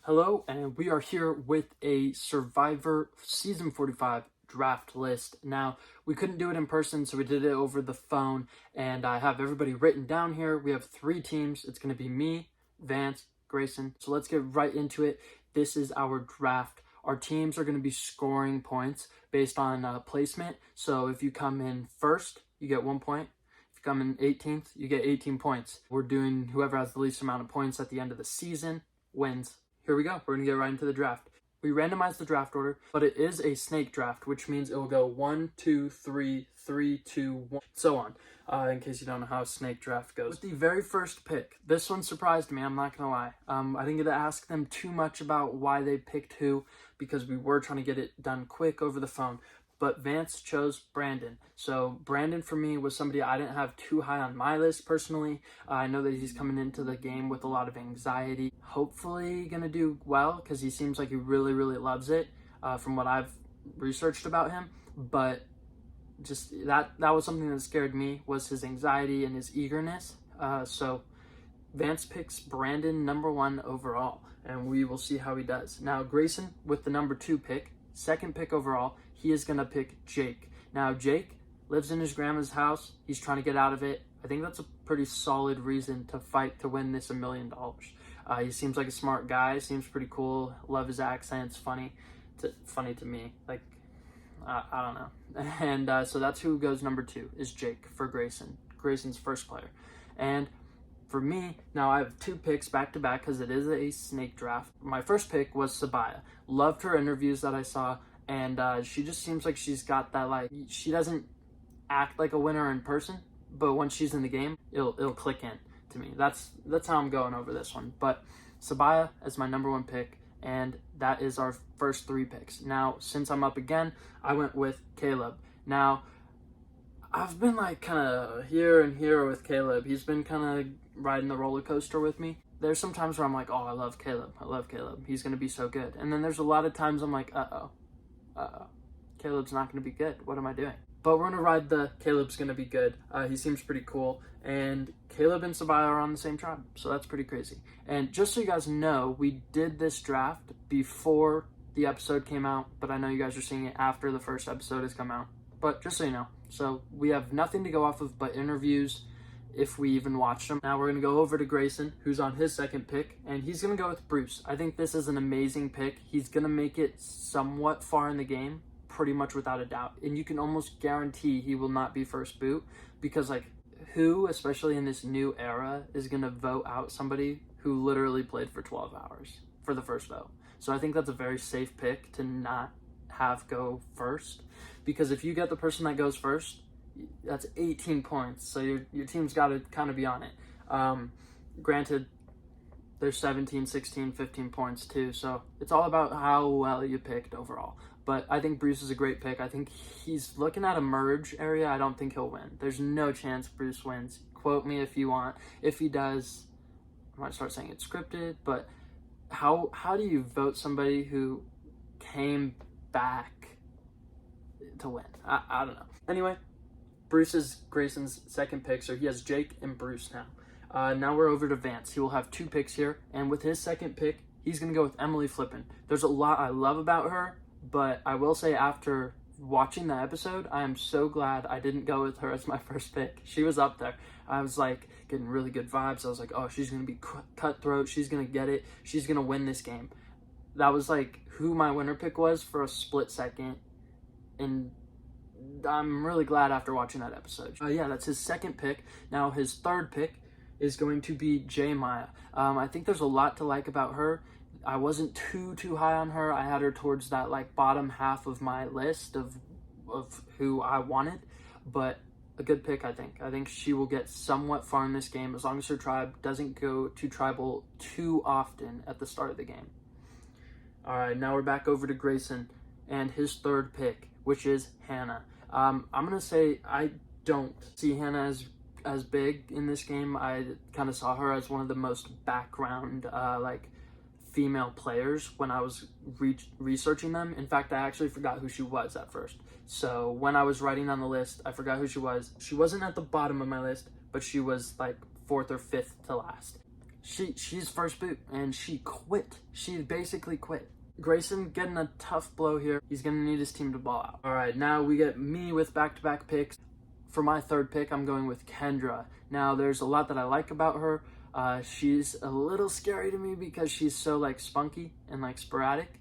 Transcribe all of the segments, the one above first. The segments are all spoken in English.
Hello, and we are here with a Survivor Season 45 draft list. Now, we couldn't do it in person, so we did it over the phone, and I have everybody written down here. We have 3 teams. It's going to be me, Vance, Grayson. So let's get right into it. This is our draft. Our teams are going to be scoring points based on placement. So if you come in first, you get 1 point. If you come in 18th, you get 18 points. We're doing whoever has the least amount of points at the end of the season wins. Here we go. We're going to get right into the draft. We randomize the draft order, but it is a snake draft, which means it will go 1, 2, 3, 3, 2, 1, so on, in case you don't know how a snake draft goes. With the very first pick, this one surprised me, I'm not going to lie. I didn't get to ask them too much about why they picked who, because we were trying to get it done quick over the phone. But Vance chose Brandon. So Brandon, for me, was somebody I didn't have too high on my list personally. I know that he's coming into the game with a lot of anxiety. Hopefully going to do well because he seems like he really, really loves it from what I've researched about him. But just that was something that scared me, was his anxiety and his eagerness. So Vance picks Brandon number 1 overall, and we will see how he does. Now, Grayson with the number 2 pick, second pick overall, he is going to pick Jake. Now, Jake lives in his grandma's house. He's trying to get out of it. I think that's a pretty solid reason to fight to win this $1 million. He seems like a smart guy. Seems pretty cool. Love his accent. It's funny. Funny to me. Like, I don't know. And so that's who goes number 2, is Jake for Grayson. Grayson's first player. And for me, now I have 2 picks back to back because it is a snake draft. My first pick was Sabaya. Loved her interviews that I saw. And she just seems like she's got that, like, she doesn't act like a winner in person, but when she's in the game, it'll click in to me. That's how I'm going over this one. But Sabaya is my number 1 pick, and that is our first 3 picks. Now, since I'm up again, I went with Caleb. Now, I've been like kind of here and here with Caleb. He's been kind of riding the roller coaster with me. There's some times where I'm like, oh, I love Caleb. He's going to be so good. And then there's a lot of times I'm like, Caleb's not going to be good. What am I doing? But we're going to ride the Caleb's going to be good. He seems pretty cool. And Caleb and Sabaya are on the same tribe. So that's pretty crazy. And just so you guys know, we did this draft before the episode came out. But I know you guys are seeing it after the first episode has come out. But just so you know. So we have nothing to go off of but interviews, if we even watched them. Now we're going to go over to Grayson, who's on his second pick, and he's going to go with Bruce. I think this is an amazing pick. He's going to make it somewhat far in the game, pretty much without a doubt. And you can almost guarantee he will not be first boot, because like, who, especially in this new era, is going to vote out somebody who literally played for 12 hours for the first vote? So I think that's a very safe pick to not have go first, because if you get the person that goes first, that's 18 points, so your team's got to kind of be on it. Granted, there's 17, 16, 15 points too, so it's all about how well you picked overall. But I think Bruce is a great pick. I think he's looking at a merge area. I don't think he'll win. There's no chance Bruce wins. Quote me if you want. If he does, I might start saying it's scripted, but how do you vote somebody who came back to win? I don't know. Anyway, Bruce is Grayson's second pick, so he has Jake and Bruce now. Now we're over to Vance. He will have 2 picks here, and with his second pick, he's going to go with Emily Flippin. There's a lot I love about her, but I will say after watching the episode, I am so glad I didn't go with her as my first pick. She was up there. I was like getting really good vibes. I was like, oh, she's going to be cutthroat. She's going to get it. She's going to win this game. That was like who my winner pick was for a split second, and I'm really glad after watching that episode. Yeah, that's his second pick. Now his third pick is going to be J Maya. I think there's a lot to like about her. I wasn't too high on her. I had her towards that like bottom half of my list of who I wanted, but a good pick, I think. I think she will get somewhat far in this game as long as her tribe doesn't go to tribal too often at the start of the game. All right, now we're back over to Grayson and his third pick, which is Hannah. I'm going to say I don't see Hannah as big in this game. I kind of saw her as one of the most background, like, female players when I was researching them. In fact, I actually forgot who she was at first. So when I was writing on the list, I forgot who she was. She wasn't at the bottom of my list, but she was like 4th or 5th to last. she's first boot, and she quit. She basically quit. Grayson getting a tough blow here. He's going to need his team to ball out. All right, now we get me with back-to-back picks. For my third pick, I'm going with Kendra. Now, there's a lot that I like about her. She's a little scary to me because she's so like spunky and like sporadic.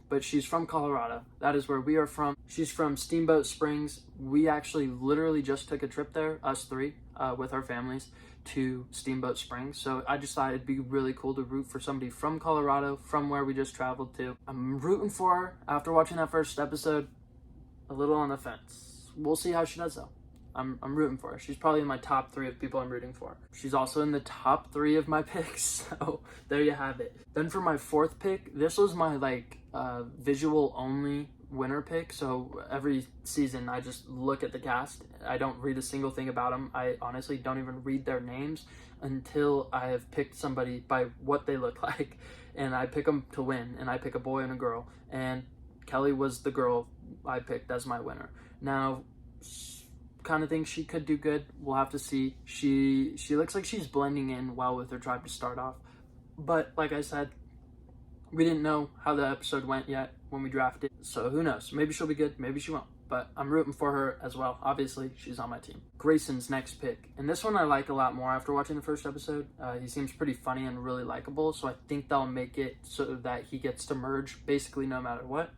But she's from Colorado. That is where we are from. She's from Steamboat Springs. We actually literally just took a trip there, us three, with our families, to Steamboat Springs. So I just thought it'd be really cool to root for somebody from Colorado, from where we just traveled to. I'm rooting for her after watching that first episode. A little on the fence. We'll see how she does though. I'm rooting for her. She's probably in my top 3 of people I'm rooting for. She's also in the top 3 of my picks, so there you have it. Then for my fourth pick, this was my like visual only winner pick. So every season I just look at the cast. I don't read a single thing about them. I honestly don't even read their names until I have picked somebody by what they look like, and I pick them to win, and I pick a boy and a girl, and Kelly was the girl I picked as my winner. Now, kind of think she could do good. We'll have to see. She looks like she's blending in well with her tribe to start off, but like I said, we didn't know how the episode went yet when we drafted, so who knows? Maybe she'll be good, maybe she won't, but I'm rooting for her as well. Obviously, she's on my team. Grayson's next pick, and this one I like a lot more after watching the first episode. He seems pretty funny and really likable, so I think they'll make it so that he gets to merge basically no matter what.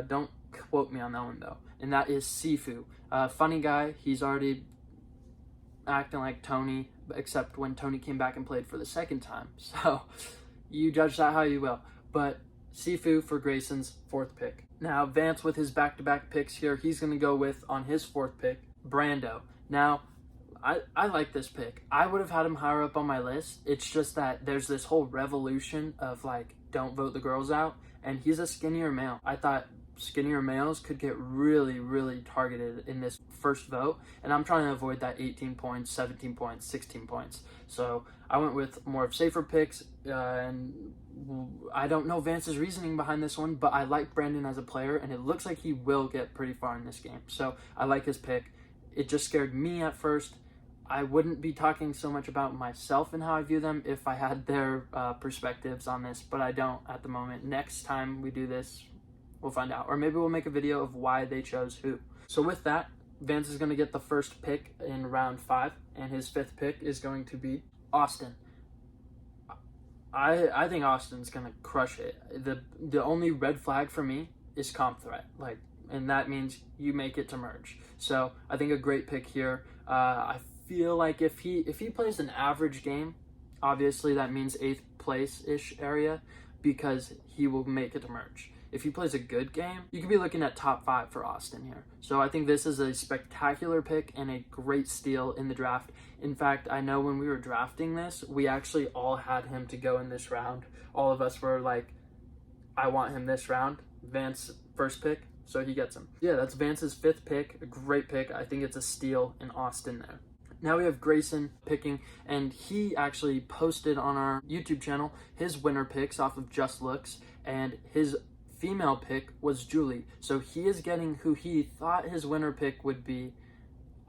Don't quote me on that one though. And that is Sifu. Funny guy. He's already acting like Tony, except when Tony came back and played for the second time. So you judge that how you will. But Sifu for Grayson's fourth pick. Now Vance with his back-to-back picks here, he's going to go with, on his fourth pick, Brando. Now, I like this pick. I would have had him higher up on my list. It's just that there's this whole revolution of like, don't vote the girls out. And he's a skinnier male. I thought skinnier males could get really, really targeted in this first vote. And I'm trying to avoid that 18 points, 17 points, 16 points. So I went with more of safer picks. And I don't know Vance's reasoning behind this one, but I like Brandon as a player. And it looks like he will get pretty far in this game. So I like his pick. It just scared me at first. I wouldn't be talking so much about myself and how I view them if I had their perspectives on this, but I don't at the moment. Next time we do this, we'll find out. Or maybe we'll make a video of why they chose who. So with that, Vance is going to get the first pick in round 5, and his fifth pick is going to be Austin. I think Austin's going to crush it. The only red flag for me is comp threat. And that means you make it to merge. So I think a great pick here. I feel like if he plays an average game, obviously that means 8th place-ish area, because he will make it to merge. If he plays a good game, you could be looking at top 5 for Austin here. So I think this is a spectacular pick and a great steal in the draft. In fact, I know when we were drafting this, we actually all had him to go in this round. All of us were like, I want him this round. Vance, first pick, so he gets him. Yeah, that's Vance's 5th pick, a great pick. I think it's a steal in Austin there. Now we have Grayson picking, and he actually posted on our YouTube channel his winner picks off of Just Looks, and his female pick was Julie. So he is getting who he thought his winner pick would be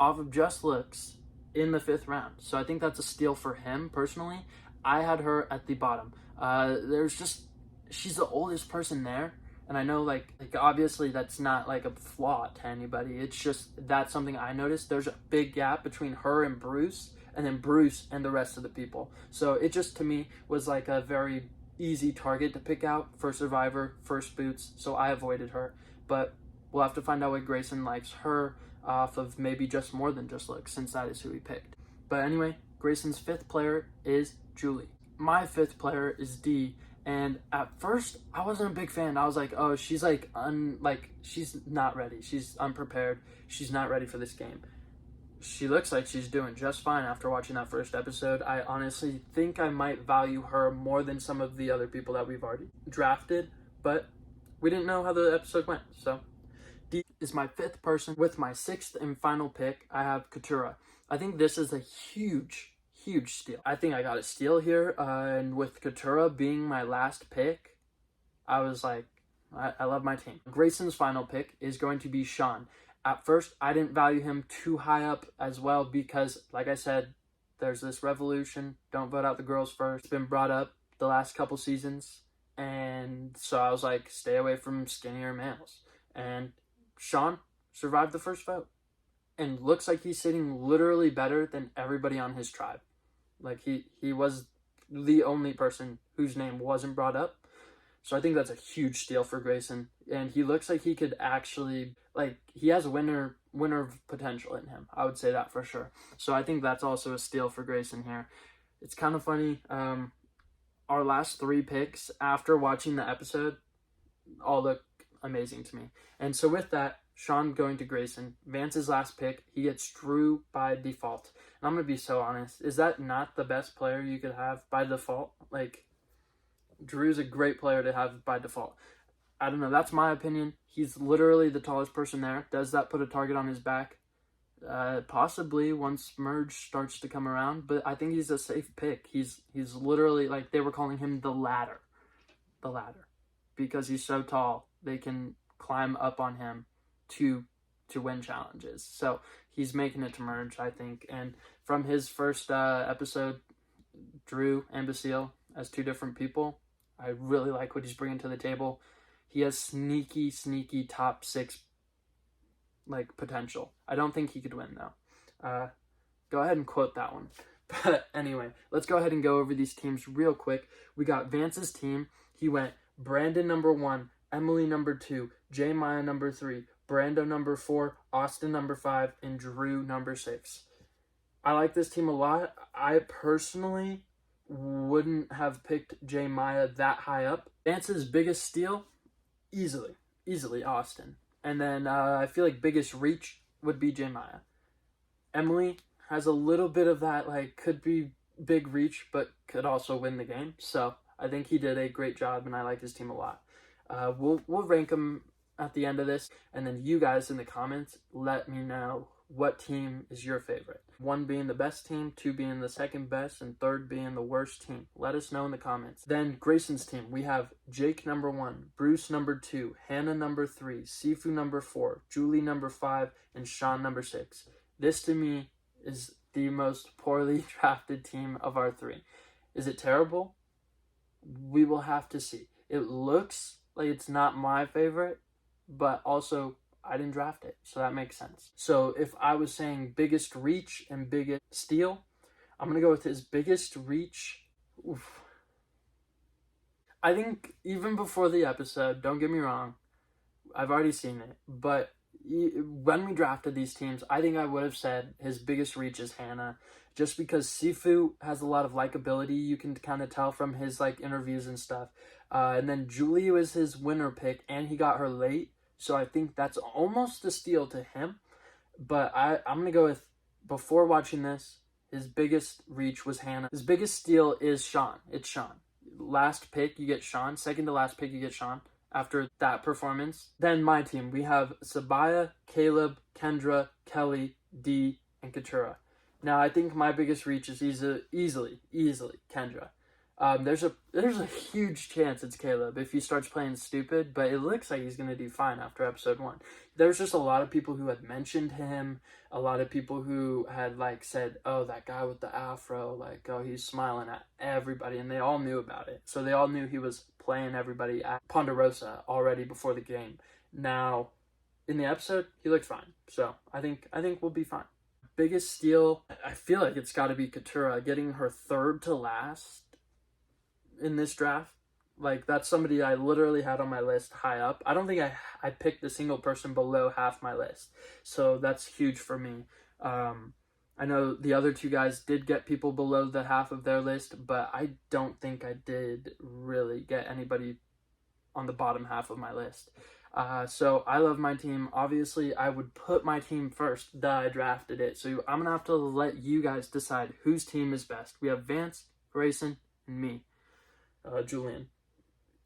off of Just Looks in the 5th round. So I think that's a steal for him personally. I had her at the bottom. She's the oldest person there. And I know, like obviously that's not like a flaw to anybody. It's just that's something I noticed. There's a big gap between her and Bruce, and then Bruce and the rest of the people. So it just, to me, was like a very easy target to pick out for Survivor, first boots. So I avoided her. But we'll have to find out what Grayson likes her off of maybe just more than Just Look, since that is who he picked. But anyway, Grayson's 5th player is Julie. My 5th player is Dee. And at first, I wasn't a big fan. I was like, oh, she's she's not ready. She's unprepared. She's not ready for this game. She looks like she's doing just fine after watching that first episode. I honestly think I might value her more than some of the other people that we've already drafted, but we didn't know how the episode went. So Dee is my 5th person. With my 6th and final pick, I have Katura. I think this is a huge steal. I think I got a steal here, and with Katura being my last pick, I was like, I love my team. Grayson's final pick is going to be Sean. At first, I didn't value him too high up as well because, like I said, there's this revolution. Don't vote out the girls first. It's been brought up the last couple seasons. And so I was like, stay away from skinnier males. And Sean survived the first vote. And looks like he's sitting literally better than everybody on his tribe. Like, he was the only person whose name wasn't brought up. So I think that's a huge steal for Grayson. And he looks like he could actually, like, he has winner potential in him. I would say that for sure. So I think that's also a steal for Grayson here. It's kind of funny. Our last 3 picks after watching the episode all look amazing to me. And so with that, Sean going to Grayson, Vance's last pick, he gets Drew by default. And I'm going to be so honest, is that not the best player you could have by default? Like, Drew's a great player to have by default. I don't know, that's my opinion. He's literally the tallest person there. Does that put a target on his back? Possibly once merge starts to come around, but I think he's a safe pick. He's literally, like, they were calling him the ladder, because he's so tall. They can climb up on him to win challenges. So he's making it to merge, I think. And from his first episode, Drew and Basile as 2 different people, I really like what he's bringing to the table. He has sneaky top 6 like potential. I don't think he could win though. Go ahead and quote that one. But anyway, let's go ahead and go over these teams real quick. We got Vance's team. He went Brandon number 1, Emily number 2, J Maya number 3, Brando number 4, Austin number 5, and Drew number 6. I like this team a lot. I personally wouldn't have picked J Maya that high up. Vance's biggest steal, easily Austin. And then I feel like biggest reach would be J Maya. Emily has a little bit of that, like, could be big reach, but could also win the game. So I think he did a great job, and I like his team a lot. We'll rank them at the end of this, and then you guys in the comments let me know what team is your favorite. 1 being the best team, 2 being the second best, and 3rd being the worst team. Let us know in the comments. Then Grayson's team, we have Jake number 1, Bruce number 2, Hannah number 3, Sifu number 4, Julie number 5, and Sean number 6. This to me is the most poorly drafted team of our 3. Is it terrible? We will have to see. It looks like it's not my favorite, but also I didn't draft it, so that makes sense. So if I was saying biggest reach and biggest steal, I'm going to go with his biggest reach. Oof. I think even before the episode, don't get me wrong, I've already seen it, but when we drafted these teams, I think I would have said his biggest reach is Hannah, just because Sifu has a lot of likability. You can kind of tell from his like interviews and stuff. And then Julie was his winner pick, and he got her late. So I think that's almost a steal to him. But I'm going to go with, before watching this, his biggest reach was Hannah. His biggest steal is Sean. It's Sean. Last pick, you get Sean. Second to last pick, you get Sean. After that performance. Then my team, we have Sabaya, Caleb, Kendra, Kelly, Dee, and Katura. Now, I think my biggest reach is easily Kendra. There's a huge chance it's Caleb if he starts playing stupid, but it looks like he's going to do fine after episode 1. There's just a lot of people who had mentioned him, a lot of people who had like said, oh, that guy with the afro, like, oh, he's smiling at everybody, and they all knew about it. So they all knew he was playing everybody at Ponderosa already before the game. Now, in the episode, he looked fine. So I think we'll be fine. Biggest steal, I feel like it's got to be Katura getting her 3rd to last in this draft. Like, that's somebody I literally had on my list high up. I don't think I picked a single person below half my list. So that's huge for me. I know the other 2 guys did get people below the half of their list, but I don't think I did really get anybody on the bottom half of my list. So I love my team. Obviously, I would put my team first that I drafted it. So I'm going to have to let you guys decide whose team is best. We have Vance, Grayson, and me, Julian.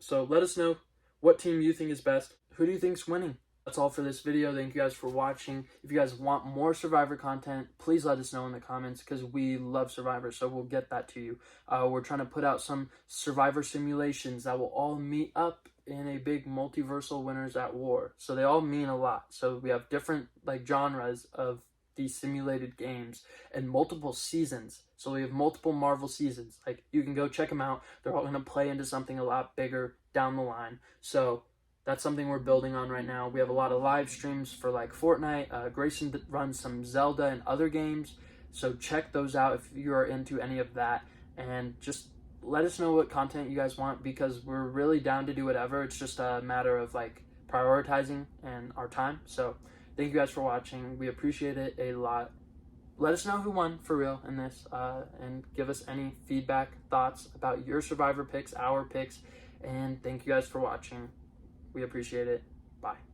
So let us know what team you think is best. Who do you think's winning? That's all for this video. Thank you guys for watching. If you guys want more Survivor content, please let us know in the comments, because we love Survivor, so we'll get that to you. We're trying to put out some Survivor simulations that will all meet up in a big multiversal Winners at War. So they all mean a lot. So we have different like genres of these simulated games and multiple seasons. So we have multiple Marvel seasons. Like, you can go check them out. They're all going to play into something a lot bigger down the line. So that's something we're building on right now. We have a lot of live streams for like Fortnite. Grayson runs some Zelda and other games. So check those out if you are into any of that. And just let us know what content you guys want, because we're really down to do whatever. It's just a matter of like prioritizing and our time. So thank you guys for watching. We appreciate it a lot. Let us know who won for real in this, and give us any feedback, thoughts about your Survivor picks, our picks. And thank you guys for watching. We appreciate it. Bye.